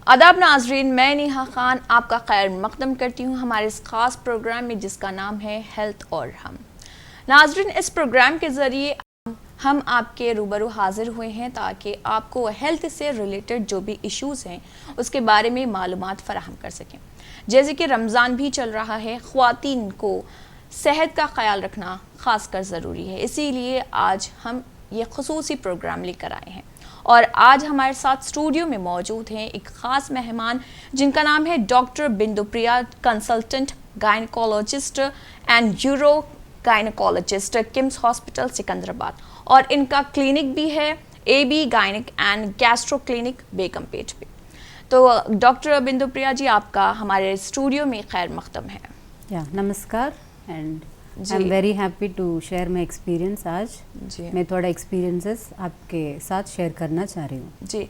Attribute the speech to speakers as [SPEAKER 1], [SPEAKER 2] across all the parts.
[SPEAKER 1] आदाब नाजरीन, मैं नेहा खान आपका खैर मकदम करती हूँ हमारे इस खास प्रोग्राम में जिसका नाम है हेल्थ और हम। नाजरीन, इस प्रोग्राम के ज़रिए हम आपके रूबरू हाजिर हुए हैं ताकि आपको हेल्थ से रिलेटेड जो भी इश्यूज़ हैं उसके बारे में मालूमात फराहम कर सकें। जैसे कि रमज़ान भी चल रहा है, ख़वातीन को सेहत का ख्याल रखना ख़ास कर ज़रूरी है, इसीलिए आज हम ये ख़ुसूसी प्रोग्राम लेकर आए हैं। और आज हमारे साथ स्टूडियो में मौजूद हैं एक ख़ास मेहमान जिनका नाम है doctor Bindu Priya, consultant gynaecologist and urogynaecologist, KIMS hospital Secunderabad, और इनका क्लिनिक भी है AB gynaec and gastro clinic Begumpet पे। तो डॉक्टर बिंदु प्रिया जी, आपका हमारे स्टूडियो में खैर मकदम है।
[SPEAKER 2] नमस्कार and I am very happy to share my experience. आज
[SPEAKER 1] जी
[SPEAKER 2] मैं थोड़ा एक्सपीरियंसेस आपके साथ शेयर करना चाह रही हूँ।
[SPEAKER 1] जी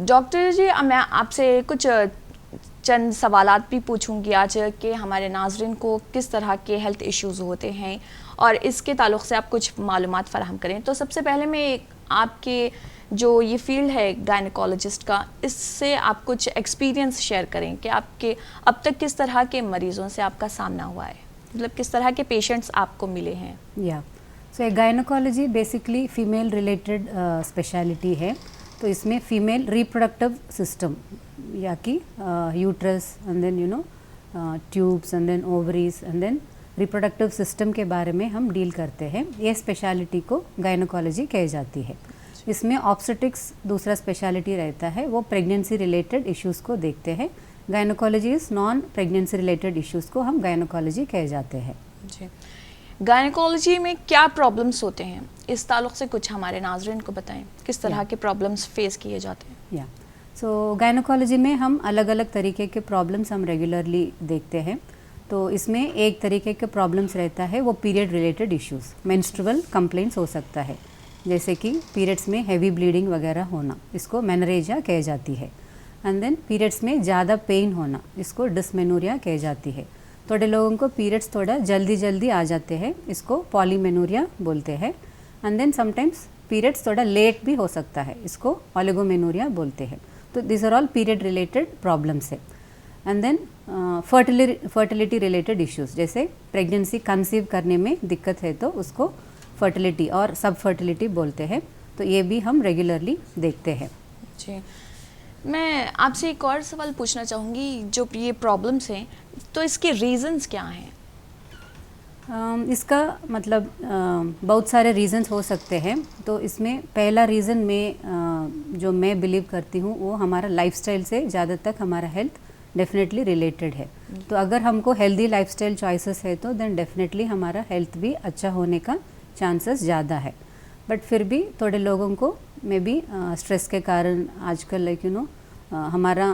[SPEAKER 1] डॉक्टर जी, मैं आपसे कुछ चंद सवालात भी पूछूंगी आज कि हमारे नाजरीन को किस तरह के हेल्थ इश्यूज़ होते हैं और इसके ताल्लुक़ से आप कुछ मालूमात फ़राहम करें। तो सबसे पहले मैं आपके जो ये फील्ड है गायनकोलॉजिस्ट का, इससे आप कुछ एक्सपीरियंस शेयर करें कि आपके अब तक किस तरह के मरीज़ों से आपका सामना हुआ है, मतलब किस तरह के पेशेंट्स आपको मिले हैं।
[SPEAKER 2] So gynaecology basically female related speciality है। तो इसमें फीमेल रिप्रोडक्टिव सिस्टम या कि uterus and then tubes and then ovaries and then reproductive system के बारे में हम डील करते हैं। ये स्पेशलिटी को गायनकोलॉजी कही जाती है। इसमें ऑब्स्टेट्रिक्स दूसरा स्पेशलिटी रहता है, वो प्रेगनेंसी रिलेटेड इश्यूज़ को देखते हैं। Gynaecology is non pregnancy related issues को हम गायनकोलॉजी कहे जाते हैं।
[SPEAKER 1] जी, गायनकोलॉजी में क्या प्रॉब्लम्स होते हैं, इस ताल्लुक़ से कुछ हमारे नाज़रीन को बताएं, किस तरह के प्रॉब्लम्स फेस किए जाते हैं।
[SPEAKER 2] सो गायनकोलॉजी में हम अलग अलग तरीके के प्रॉब्लम्स हम रेगुलरली देखते हैं। तो इसमें एक तरीके के प्रॉब्लम्स रहता है वो period related issues, menstrual complaints हो सकता है, जैसे कि पीरियड्स में हैवी ब्लीडिंग वगैरह होना, इसको मेनोरेजिया कही जाती है। एंड देन पीरियड्स में ज़्यादा पेन होना, इसको डिस्मेनोरिया कही जाती है। थोड़े लोगों को पीरियड्स थोड़ा जल्दी जल्दी आ जाते हैं, इसको पॉलीमेनोरिया बोलते हैं। एंड देन समटाइम्स पीरियड्स थोड़ा लेट भी हो सकता है, इसको ओलिगोमेनोरिया बोलते हैं। तो this are all period related problems है। And then fertility related issues, जैसे प्रेगनेंसी कंसीव करने में दिक्कत है तो उसको फर्टिलिटी और सब फर्टिलिटी बोलते हैं। तो ये भी हम रेगुलरली देखते हैं।
[SPEAKER 1] जी, मैं आपसे एक और सवाल पूछना चाहूँगी, जो ये प्रॉब्लम्स हैं तो इसके रीज़न्स क्या हैं?
[SPEAKER 2] इसका मतलब बहुत सारे रीज़न्स हो सकते हैं। तो इसमें पहला रीज़न में जो मैं बिलीव करती हूँ वो हमारा लाइफस्टाइल से ज़्यादा तक हमारा हेल्थ डेफिनेटली रिलेटेड है। तो अगर हमको हेल्दी लाइफस्टाइल चॉइसेस है तो देन डेफिनेटली हमारा हेल्थ भी अच्छा होने का चांसेस ज़्यादा है। बट फिर भी थोड़े लोगों को मे बी स्ट्रेस के कारण आजकल हमारा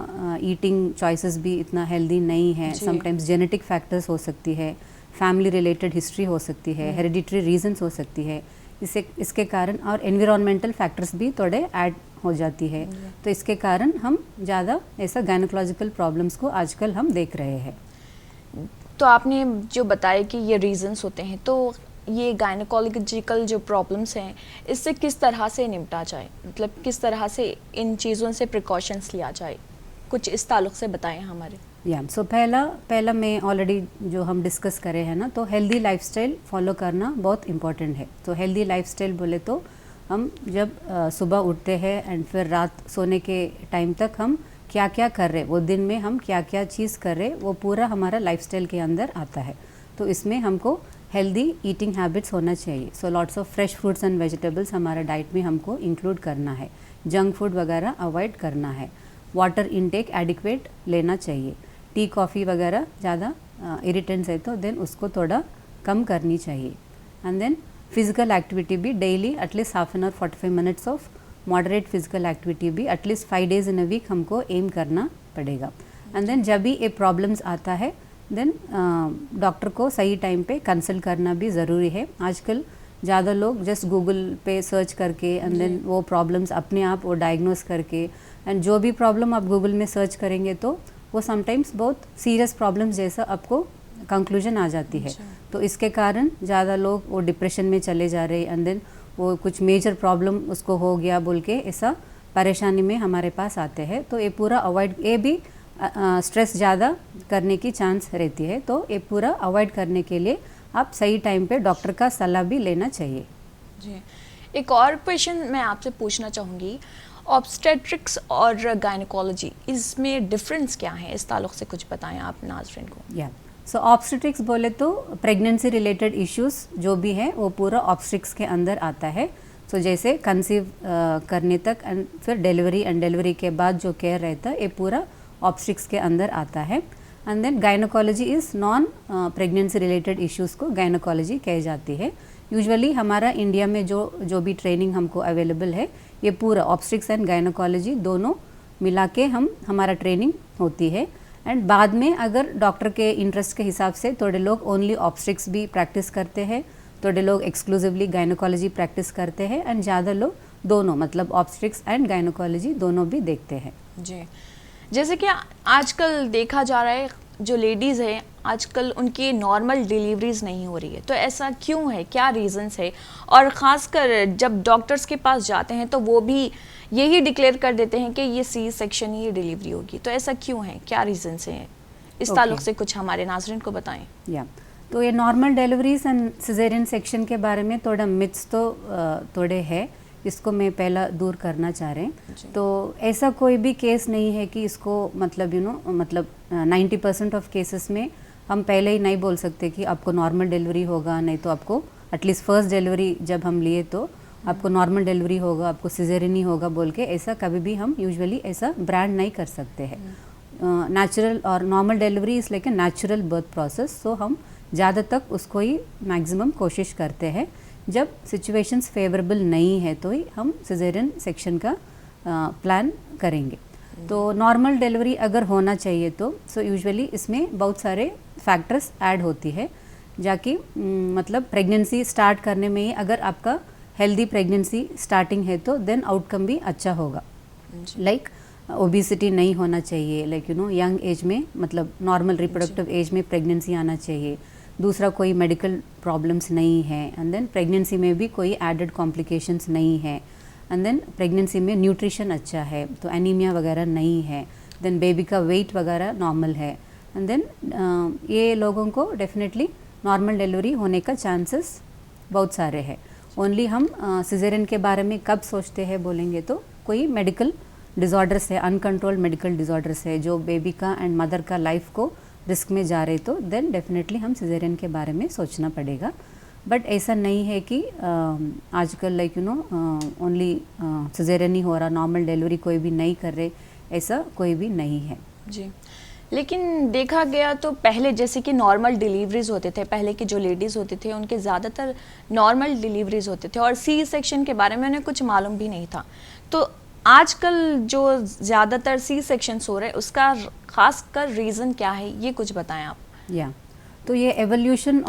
[SPEAKER 2] ईटिंग चॉइसेस भी इतना हेल्दी नहीं है। समटाइम्स जेनेटिक फैक्टर्स हो सकती है, फैमिली रिलेटेड हिस्ट्री हो सकती है, हेरिडिटरी रीजंस हो सकती है, इसके कारण, और एनवायरमेंटल फैक्टर्स भी थोड़े ऐड हो जाती है। तो इसके कारण हम ज़्यादा ऐसा गायनोकोलॉजिकल प्रॉब्लम्स को आजकल हम देख रहे हैं।
[SPEAKER 1] तो आपने जो बताया कि ये रीजंस होते हैं, तो ये गायनोकोलॉजिकल जो प्रॉब्लम्स हैं इससे किस तरह से निपटा जाए, मतलब किस तरह से इन चीज़ों से प्रिकॉशंस लिया जाए, कुछ इस ताल्लुक़ से बताएं हमारे।
[SPEAKER 2] सो पहला मैं ऑलरेडी जो हम डिस्कस करे हैं ना, तो हेल्दी लाइफस्टाइल फॉलो करना बहुत इम्पोर्टेंट है। तो हेल्दी लाइफस्टाइल बोले तो हम जब सुबह उठते हैं एंड फिर रात सोने के टाइम तक हम क्या क्या कर रहे, वो दिन में हम क्या क्या चीज़ कर रहे, वो पूरा हमारा लाइफस्टाइल के अंदर आता है। तो इसमें हमको हेल्दी ईटिंग हैबिट्स होना चाहिए। So lots of fresh fruits and vegetables हमारा डाइट में हमको इंक्लूड करना है, जंक फूड वगैरह अवॉइड करना है, वाटर इनटेक एडिक्वेट लेना चाहिए, टी कॉफ़ी वगैरह ज़्यादा इरिटेंट्स है तो देन उसको थोड़ा कम करनी चाहिए। एंड देन फिज़िकल एक्टिविटी भी daily at least half an hour 45 minutes of moderate physical activity भी at least 5 days in a week हमको एम करना पड़ेगा। एंड देन जब भी ये प्रॉब्लम्स आता है देन डॉक्टर को सही टाइम पे कंसल्ट करना भी ज़रूरी है। आजकल ज़्यादा लोग जस्ट गूगल पे सर्च करके एंड देन वो प्रॉब्लम्स अपने आप वो डायग्नोस करके, एंड जो भी प्रॉब्लम आप गूगल में सर्च करेंगे तो वो समटाइम्स बहुत सीरियस प्रॉब्लम्स जैसा आपको कंक्लूजन आ जाती है। तो इसके कारण ज़्यादा लोग वो डिप्रेशन में चले जा रहे, एंड देन वो कुछ मेजर प्रॉब्लम उसको हो गया बोल के ऐसा परेशानी में हमारे पास आते हैं। तो ये पूरा अवॉइड, ये भी स्ट्रेस ज़्यादा करने की चांस रहती है, तो ये पूरा अवॉइड करने के लिए आप सही टाइम पे डॉक्टर का सलाह भी लेना चाहिए।
[SPEAKER 1] जी, एक और क्वेश्चन मैं आपसे पूछना चाहूँगी, ऑब्स्टेट्रिक्स और गायनेकोलॉजी, इसमें डिफरेंस क्या है? इस ताल्लुक़ से कुछ बताएं आप नाज़रीन को।
[SPEAKER 2] या सो ऑब्स्टेट्रिक्स बोले तो प्रेगनेंसी रिलेटेड इश्यूज जो भी है वो पूरा ऑब्स्टेट्रिक्स के अंदर आता है। सो जैसे कंसीव करने तक एंड फिर डिलीवरी एंड डिलीवरी के बाद जो केयर रहता है ये पूरा ऑब्स्टेट्रिक्स के अंदर आता है। And then gynaecology is non pregnancy related issues को गायनेकोलॉजी कही जाती है। यूजुअली हमारा इंडिया में जो भी ट्रेनिंग हमको अवेलेबल है ये पूरा ऑब्स्टेट्रिक्स एंड गायनेकोलॉजी दोनों मिला के हमारा ट्रेनिंग होती है। एंड बाद में अगर डॉक्टर के इंटरेस्ट के हिसाब से थोड़े लोग ओनली ऑब्स्टेट्रिक्स भी प्रैक्टिस करते हैं, थोड़े लोग एक्सक्लूसिवली गायनेकोलॉजी प्रैक्टिस करते हैं एंड ज़्यादा लोग दोनों मतलब ऑब्स्टेट्रिक्स एंड गायनेकोलॉजी दोनों भी देखते हैं।
[SPEAKER 1] जी, जैसे कि आजकल देखा जा रहा है जो लेडीज़ हैं आजकल उनकी नॉर्मल डिलीवरीज नहीं हो रही है, तो ऐसा क्यों है, क्या रीज़न्स है? और ख़ासकर जब डॉक्टर्स के पास जाते हैं तो वो भी यही डिक्लेयर कर देते हैं कि ये सी सेक्शन ही डिलीवरी होगी, तो ऐसा क्यों है, क्या रीज़न्स हैं? इस ताल्लुक़ से कुछ हमारे नाज़रीन को बताएं।
[SPEAKER 2] या तो ये normal deliveries and caesarean section के बारे में थोड़ा मिथ्स तो थोड़े है, इसको मैं पहला दूर करना चाह रहे हैं। तो ऐसा कोई भी केस नहीं है कि इसको मतलब 90% ऑफ केसेस में हम पहले ही नहीं बोल सकते कि आपको नॉर्मल डिलीवरी होगा, नहीं तो आपको एटलीस्ट फर्स्ट डिलीवरी जब हम लिए तो आपको नॉर्मल डिलीवरी होगा, आपको सिजेरियन ही होगा बोल के ऐसा कभी भी हम यूजुअली ऐसा ब्रांड नहीं कर सकते हैं। नेचुरल और normal delivery is like a natural birth process, so हम ज़्यादा तक उसको ही मैक्सिमम कोशिश करते हैं। जब सिचुएशंस फेवरेबल नहीं है तो ही हम सिजेरियन सेक्शन का प्लान करेंगे। तो नॉर्मल डिलीवरी अगर होना चाहिए तो यूजुअली इसमें बहुत सारे फैक्टर्स ऐड होती है, जाकि मतलब प्रेगनेंसी स्टार्ट करने में ही अगर आपका हेल्दी प्रेगनेंसी स्टार्टिंग है तो देन आउटकम भी अच्छा होगा। लाइक ओबिसिटी नहीं होना चाहिए, लाइक यंग एज में मतलब नॉर्मल रिप्रोडक्टिव एज में प्रेगनेंसी आना चाहिए। दूसरा कोई मेडिकल प्रॉब्लम्स नहीं है, एंड देन प्रेगनेंसी में भी कोई एडेड कॉम्प्लिकेशंस नहीं है, एंड देन प्रेगनेंसी में न्यूट्रिशन अच्छा है, तो एनीमिया वगैरह नहीं है, देन बेबी का वेट वगैरह नॉर्मल है, एंड देन ये लोगों को डेफिनेटली नॉर्मल डिलीवरी होने का चांसेस बहुत सारे हैं। ओनली हम सिजेरियन के बारे में कब सोचते हैं बोलेंगे तो कोई मेडिकल डिज़ॉर्डर्स है, अनकंट्रोल्ड मेडिकल डिज़ॉर्डर्स है जो बेबी का एंड मदर का लाइफ को रिस्क में जा रहे तो देन डेफिनेटली हम सिजेरियन के बारे में सोचना पड़ेगा। बट ऐसा नहीं है कि आजकल लाइक ओनली सिजेरियन ही हो रहा, नॉर्मल डिलीवरी कोई भी नहीं कर रहे, ऐसा कोई भी नहीं है।
[SPEAKER 1] जी, लेकिन देखा गया तो पहले जैसे कि नॉर्मल डिलीवरीज होते थे, पहले के जो लेडीज़ होते थे उनके ज़्यादातर नॉर्मल डिलीवरीज होते थे और सी सेक्शन के बारे में उन्हें कुछ मालूम भी नहीं था। तो आजकल जो ज़्यादातर सी सेक्शंस हो रहे हैं उसका खास कर रीज़न क्या है, ये कुछ बताएं आप।
[SPEAKER 2] या तो ये एवोल्यूशन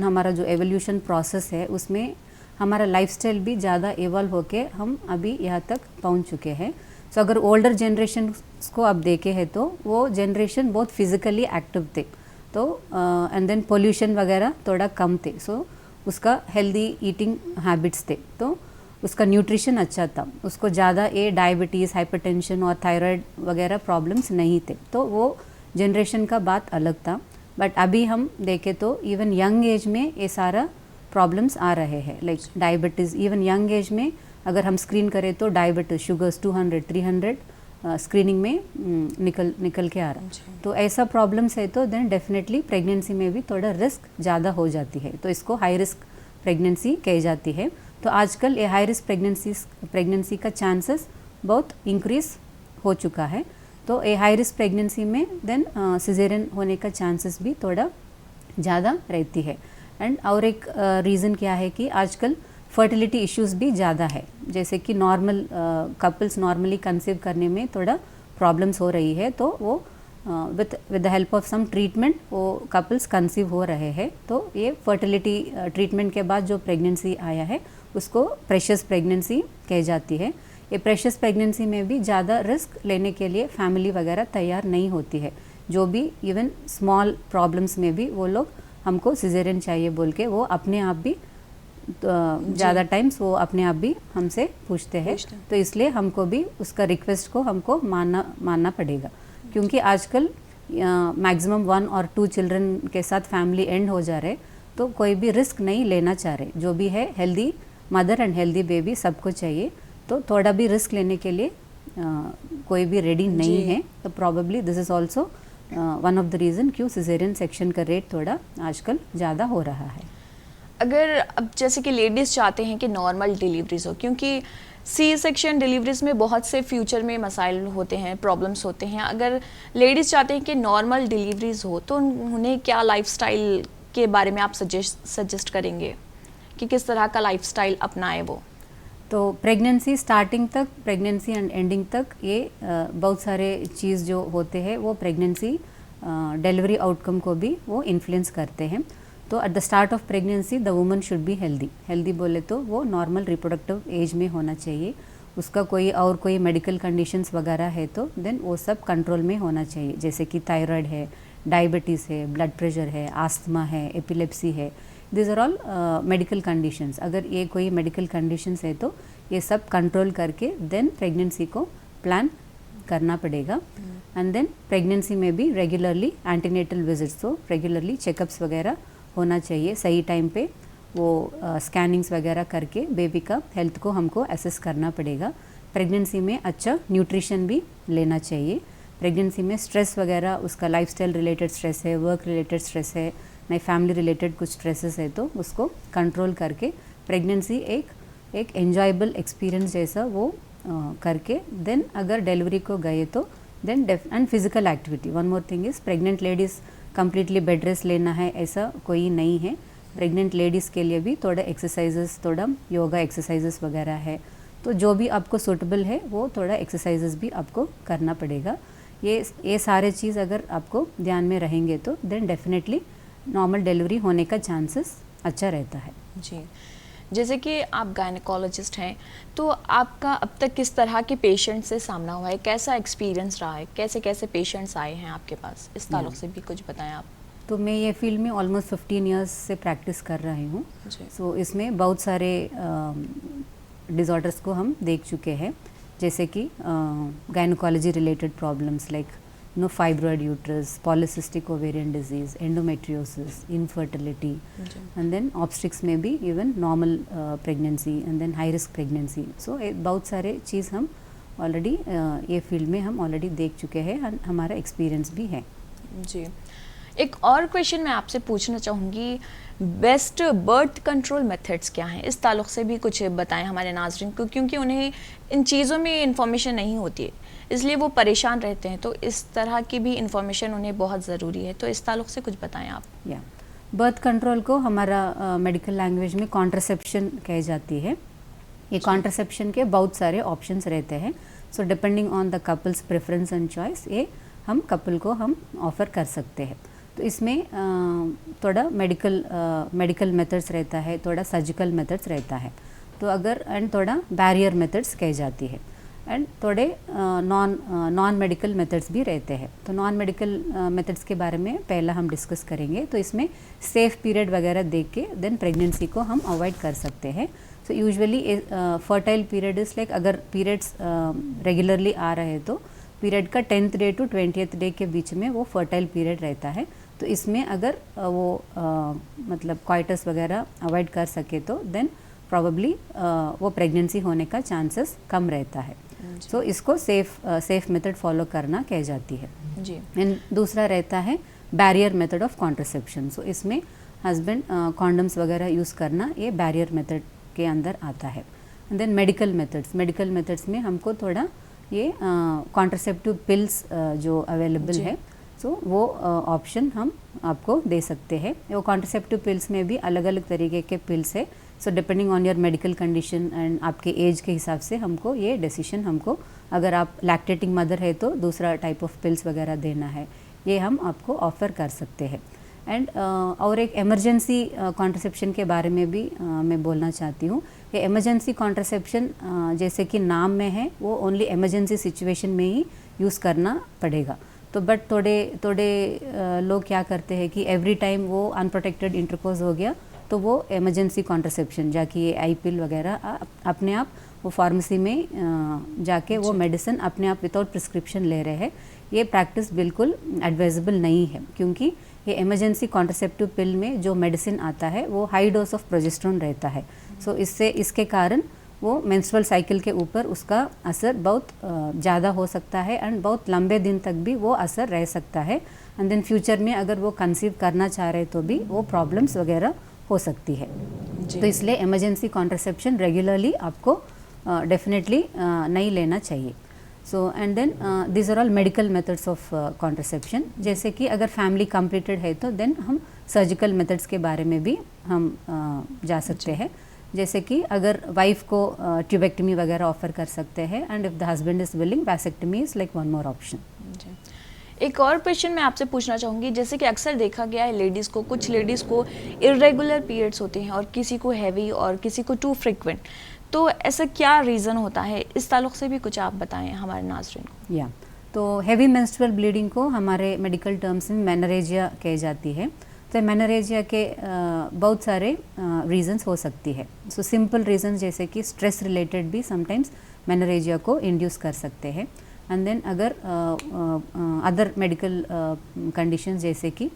[SPEAKER 2] हमारा जो एवोल्यूशन प्रोसेस है उसमें हमारा लाइफस्टाइल भी ज़्यादा इवॉल्व होके हम अभी यहाँ तक पहुँच चुके हैं। सो अगर ओल्डर जनरेशन को आप देखे हैं तो वो जनरेशन बहुत फिज़िकली एक्टिव थे, तो एंड देन पोल्यूशन वगैरह थोड़ा कम थे, सो उसका हेल्दी ईटिंग हैबिट्स थे, तो उसका न्यूट्रिशन अच्छा था, उसको ज़्यादा ये डायबिटीज़, हाइपरटेंशन और थायराइड वगैरह प्रॉब्लम्स नहीं थे, तो वो जनरेशन का बात अलग था। बट अभी हम देखें तो इवन यंग एज में ये सारा प्रॉब्लम्स आ रहे हैं, like diabetes. Even young age में अगर हम स्क्रीन करें तो डायबिटीज़, शुगर्स 200-300 स्क्रीनिंग में निकल के आ रहा है। तो ऐसा प्रॉब्लम्स है तो देन डेफिनेटली प्रेगनेंसी में भी थोड़ा रिस्क ज़्यादा हो जाती है, तो इसको हाई रिस्क प्रेगनेंसी कही जाती है। तो आजकल ये हाई रिस्क प्रेगनेंसी का चांसेस बहुत इंक्रीज हो चुका है, तो ये हाई रिस्क प्रेगनेंसी में देन सिजेरियन होने का चांसेस भी थोड़ा ज़्यादा रहती है। एंड और एक रीज़न क्या है कि आजकल फर्टिलिटी इश्यूज़ भी ज़्यादा है, जैसे कि नॉर्मल कपल्स नॉर्मली कंसीव करने में थोड़ा प्रॉब्लम्स हो रही है, तो वो with the help of some treatment वो कपल्स कंसीव हो रहे हैं। तो ये फर्टिलिटी ट्रीटमेंट के बाद जो प्रेगनेंसी आया है उसको प्रेशियस प्रेगनेंसी कही जाती है। ये प्रेशियस प्रेगनेंसी में भी ज़्यादा रिस्क लेने के लिए फैमिली वगैरह तैयार नहीं होती है, जो भी इवन स्मॉल प्रॉब्लम्स में भी वो लोग हमको सिजेरियन चाहिए बोल के वो अपने आप भी ज़्यादा टाइम्स वो अपने आप भी हमसे पूछते हैं, तो इसलिए हमको भी उसका रिक्वेस्ट को हमको मानना पड़ेगा, क्योंकि आजकल मैक्सिमम 1 और 2 चिल्ड्रन के साथ फैमिली एंड हो जा रहे, तो कोई भी रिस्क नहीं लेना चाह रहे। जो भी है healthy mother and healthy baby सबको चाहिए, तो थोड़ा भी रिस्क लेने के लिए कोई भी रेडी नहीं है। तो probably this is also one of the reason क्यों सिजेरियन सेक्शन का रेट थोड़ा आजकल ज़्यादा हो रहा है।
[SPEAKER 1] अगर अब जैसे कि लेडीज़ चाहते हैं कि नॉर्मल डिलीवरीज हो, क्योंकि सी सेक्शन डिलीवरीज में बहुत से फ्यूचर में मसाइल होते हैं, प्रॉब्लम्स होते हैं, अगर लेडीज़ चाहते हैं कि नॉर्मल डिलीवरीज हो तो उन्हें क्या लाइफस्टाइल के बारे में आप सजेस्ट करेंगे कि किस तरह का लाइफस्टाइल अपनाएं वो?
[SPEAKER 2] तो प्रेगनेंसी स्टार्टिंग तक, प्रेगनेंसी एंड एंडिंग तक ये बहुत सारे चीज़ जो होते हैं वो प्रेगनेंसी डिलीवरी आउटकम को भी वो इन्फ्लुएंस करते हैं। तो at the start of pregnancy the woman should be healthy बोले तो वो नॉर्मल रिप्रोडक्टिव एज में होना चाहिए। उसका कोई मेडिकल कंडीशंस वगैरह है तो देन वो सब कंट्रोल में होना चाहिए, जैसे कि थायराइड है, डायबिटीज़ है, ब्लड प्रेशर है, आस्थमा है, एपिलेप्सी है। This are all medical conditions. अगर ये कोई मेडिकल कंडीशंस है तो ये सब कंट्रोल करके देन प्रेगनेंसी को प्लान करना पड़ेगा। एंड देन प्रेगनेंसी में भी रेगुलरली एंटीनेटल विजिट्स, तो रेगुलरली चेकअप्स वगैरह होना चाहिए। सही टाइम पे वो स्कैनिंग्स वगैरह करके बेबी का हेल्थ को हमको असेस करना पड़ेगा। प्रेगनेंसी में अच्छा न्यूट्रिशन भी लेना चाहिए। प्रेगनेंसी में स्ट्रेस वगैरह, उसका लाइफस्टाइल रिलेटेड स्ट्रेस है, वर्क रिलेटेड स्ट्रेस है, नहीं फैमिली रिलेटेड कुछ स्ट्रेसेस है, तो उसको कंट्रोल करके प्रेगनेंसी एक एन्जॉयबल एक्सपीरियंस जैसा वो करके देन अगर डिलीवरी को गए तो then and physical activity. One more thing is pregnant ladies completely bed rest लेना है ऐसा कोई नहीं है। प्रेग्नेंट लेडीज़ के लिए भी थोड़ा एक्सरसाइजेस, थोड़ा योगा एक्सरसाइजेस वगैरह है, तो जो भी आपको सूटेबल है वो थोड़ा एक्सरसाइजेस भी आपको करना पड़ेगा। ये सारे चीज़ अगर आपको ध्यान में रहेंगे तो देन डेफिनेटली नॉर्मल डिलीवरी होने का चांसेस अच्छा रहता है।
[SPEAKER 1] जी, जैसे कि आप गायनेकोलॉजिस्ट हैं, तो आपका अब तक किस तरह के पेशेंट से सामना हुआ है, कैसा एक्सपीरियंस रहा है, कैसे कैसे पेशेंट्स आए हैं आपके पास, इस ताल्लुक से भी कुछ बताएं आप।
[SPEAKER 2] तो मैं ये फील्ड में ऑलमोस्ट 15 इयर्स से प्रैक्टिस कर रही हूँ। सो इसमें बहुत सारे डिज़ॉर्डर्स को हम देख चुके हैं, जैसे कि gynaecology related problems like fibroid uterus, polycystic ovarian disease, endometriosis, infertility, and then obstetrics में भी even normal pregnancy and then high risk pregnancy. So बहुत सारे चीज़ हम ऑलरेडी ये फील्ड में हम ऑलरेडी देख चुके हैं, हमारा एक्सपीरियंस भी है।
[SPEAKER 1] जी, एक और क्वेश्चन मैं आपसे पूछना चाहूँगी, बेस्ट बर्थ कंट्रोल मेथड्स क्या हैं, इस ताल्लुक से भी कुछ बताएं हमारे नाज़रीन को, क्योंकि उन्हें इन चीज़ों में इंफॉर्मेशन नहीं होती है, इसलिए वो परेशान रहते हैं, तो इस तरह की भी इंफॉर्मेशन उन्हें बहुत ज़रूरी है, तो इस ताल्लुक से कुछ बताएं आप।
[SPEAKER 2] बर्थ कंट्रोल को हमारा मेडिकल लैंग्वेज में कॉन्ट्रासेप्शन कही जाती है। ये कॉन्ट्रासेप्शन के बहुत सारे ऑप्शंस रहते हैं। So depending on the couples preference and choice, ये हम कपल को हम ऑफ़र कर सकते हैं। तो इसमें थोड़ा मेडिकल मेथड्स रहता है, थोड़ा सर्जिकल मेथड्स रहता है, तो अगर एंड थोड़ा बैरियर मेथड्स कही जाती है, एंड थोड़े नॉन मेडिकल मेथड्स भी रहते हैं। तो नॉन मेडिकल मेथड्स के बारे में पहला हम डिस्कस करेंगे। तो इसमें सेफ पीरियड वगैरह देख के देन प्रेगनेंसी को हम अवॉइड कर सकते हैं। So usually fertile period is like, अगर पीरियड्स रेगुलरली आ रहे हैं तो पीरियड का 10th day to 20th day के बीच में वो फर्टाइल पीरियड रहता है। तो इसमें अगर वो मतलब क्वाइटस वगैरह अवॉइड कर सके तो देन प्रॉबेबली वो प्रेगनेंसी होने का चांसेस कम रहता है। सो इसको सेफ मेथड फॉलो करना कह जाती है
[SPEAKER 1] जी।
[SPEAKER 2] एंड दूसरा रहता है बैरियर मेथड ऑफ कॉन्ट्रासेप्शन। सो इसमें हस्बैंड कॉन्डम्स वगैरह यूज़ करना, ये बैरियर मेथड के अंदर आता है। एंड देन मेडिकल मेथड्स में हमको थोड़ा ये कॉन्ट्रासेप्टिव पिल्स जो अवेलेबल है, सो वो ऑप्शन हम आपको दे सकते हैं। वो कॉन्ट्रासेप्टिव पिल्स में भी अलग अलग तरीके के पिल्स है। So depending on your medical condition and आपके एज के हिसाब से हमको ये डिसीजन, हमको अगर आप लैक्टेटिंग मदर है तो दूसरा टाइप ऑफ पिल्स वगैरह देना है, ये हम आपको ऑफ़र कर सकते हैं। एंड और एक इमरजेंसी कॉन्ट्रासेप्शन के बारे में भी मैं बोलना चाहती हूँ। ये इमरजेंसी कॉन्ट्रासेप्शन जैसे कि नाम में है, वो ओनली इमरजेंसी सिचुएशन में ही यूज़ करना पड़ेगा। तो बट थोड़े लोग क्या करते हैं कि एवरी टाइम वो अनप्रोटेक्टेड इंटरकोर्स हो गया तो वो इमरजेंसी कॉन्ट्रासेप्शन जाके ये आई पिल वगैरह अपने आप वो फार्मेसी में जाके वो मेडिसिन अपने आप विदाउट प्रिस्क्रिप्शन ले रहे हैं, ये प्रैक्टिस बिल्कुल एडवाइजेबल नहीं है, क्योंकि ये इमरजेंसी कॉन्ट्रासेप्टिव पिल में जो मेडिसिन आता है वो हाई डोज ऑफ प्रोजेस्टेरोन रहता है। सो इसके कारण वो मेंस्ट्रुअल साइकिल के ऊपर उसका असर बहुत ज़्यादा हो सकता है एंड बहुत लंबे दिन तक भी वो असर रह सकता है। एंड देन फ्यूचर में अगर वो कंसीव करना चाह रहे तो भी वो प्रॉब्लम्स वगैरह हो सकती है। तो इसलिए इमरजेंसी कॉन्ट्रासेप्शन रेगुलरली आपको डेफिनेटली नहीं लेना चाहिए। So and then this are all medical methods of contraception. जैसे कि अगर फैमिली कंप्लीटेड है तो देन हम सर्जिकल मेथड्स के बारे में भी हम जा सकते हैं। जैसे कि अगर वाइफ को ट्यूबेक्टमी वगैरह ऑफर कर सकते हैं and if the husband is willing vasectomy is like one more option.
[SPEAKER 1] एक और क्वेश्चन मैं आपसे पूछना चाहूँगी, जैसे कि अक्सर देखा गया है लेडीज़ को, कुछ लेडीज़ को इरेगुलर पीरियड्स होते हैं और किसी को हैवी और किसी को टू फ्रिक्वेंट, तो ऐसा क्या रीज़न होता है? इस ताल्लुक़ से भी कुछ आप बताएं हमारे नाज़रीन को।
[SPEAKER 2] या तो हैवी मेंस्ट्रुअल ब्लीडिंग को हमारे मेडिकल टर्म्स में मेनोरेजिया कही जाती है। तो मेनोरेजिया के बहुत सारे रीजंस हो सकती है। सो सिंपल रीजंस जैसे कि स्ट्रेस रिलेटेड भी समटाइम्स मेनोरेजिया को इंड्यूस कर सकते हैं। एंड देन अगर अदर मेडिकल कंडीशंस जैसे कि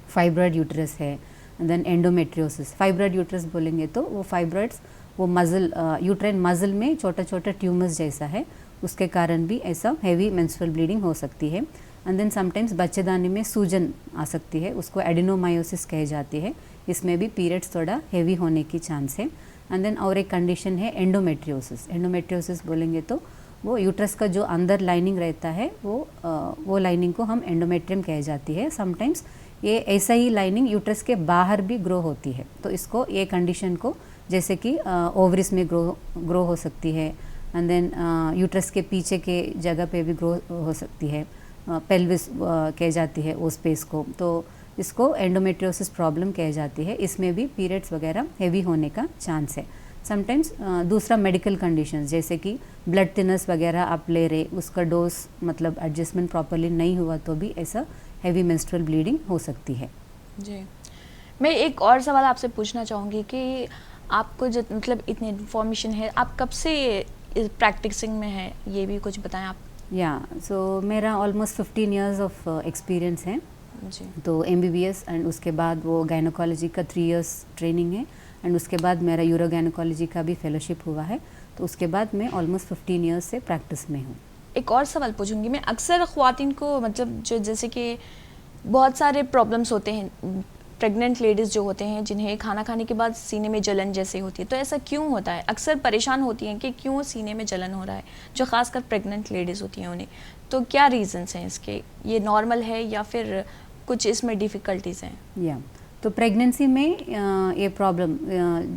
[SPEAKER 2] फाइब्रॉइड यूट्रस है, देन एंडोमेट्रियोसिस। फाइब्रॉइड यूट्रस बोलेंगे तो वो फाइब्रॉइड्स वो मसल यूट्राइन मसल में छोटा छोटा ट्यूमर्स जैसा है, उसके कारण भी ऐसा हैवी मेंस्ट्रुअल ब्लीडिंग हो सकती है। एंड देन समटाइम्स बच्चेदानी में सूजन आ सकती है, उसको एडिनोमायोसिस कही जाती है, इसमें भी पीरियड्स थोड़ा हैवी होने की चांस है। एंड देन और एक कंडीशन है एंडोमेट्रियोसिस। एंडोमेट्रियोसिस बोलेंगे तो वो यूट्रस का जो अंदर लाइनिंग रहता है वो लाइनिंग को हम एंडोमेट्रियम कही जाती है। समटाइम्स ये ऐसा ही लाइनिंग यूट्रस के बाहर भी ग्रो होती है, तो इसको ये कंडीशन को जैसे कि ओवरिस में ग्रो हो सकती है। एंड देन यूट्रस के पीछे के जगह पे भी ग्रो हो सकती है, पेल्विस कह जाती है वो स्पेस को, तो इसको एंडोमेट्रियोसिस प्रॉब्लम कह जाती है। इसमें भी पीरियड्स वगैरह हेवी होने का चांस है। समटाइम्स दूसरा मेडिकल कंडीशन जैसे कि ब्लड थिनर्स वगैरह आप ले रहे, उसका डोज मतलब एडजस्टमेंट प्रॉपरली नहीं हुआ तो भी ऐसा हैवी मेंस्ट्रुअल ब्लीडिंग हो सकती है।
[SPEAKER 1] जी, मैं एक और सवाल आपसे पूछना चाहूँगी कि आपको जो मतलब इतनी इन्फॉर्मेशन है, आप कब से प्रैक्टिसिंग में है, ये भी कुछ बताएं आप।
[SPEAKER 2] या सो मेरा ऑलमोस्ट 15 इयर्स ऑफ एक्सपीरियंस है
[SPEAKER 1] जी।
[SPEAKER 2] तो MBBS एंड उसके बाद वो गायनोकोलॉजी का 3 इयर्स ट्रेनिंग है एंड उसके बाद मेरा यूरो गायनोकोलॉजी का भी फेलोशिप हुआ है, तो उसके बाद मैं ऑलमोस्ट 15 इयर्स से प्रैक्टिस में हूँ।
[SPEAKER 1] एक और सवाल पूछूंगी मैं, अक्सर ख्वातीन को मतलब जो जैसे कि बहुत सारे प्रॉब्लम्स होते हैं, प्रेग्नेंट लेडीज़ जो होते हैं जिन्हें खाना खाने के बाद सीने में जलन जैसे होती है, तो ऐसा क्यों होता है? अक्सर परेशान होती हैं कि क्यों सीने में जलन हो रहा है, जो ख़ासकर प्रेग्नेंट लेडीज़ होती हैं उन्हें, तो क्या रीज़न्स हैं इसके? ये नॉर्मल है या फिर कुछ इसमें डिफ़िकल्टीज़ हैं?
[SPEAKER 2] या तो प्रेगनेंसी में ये प्रॉब्लम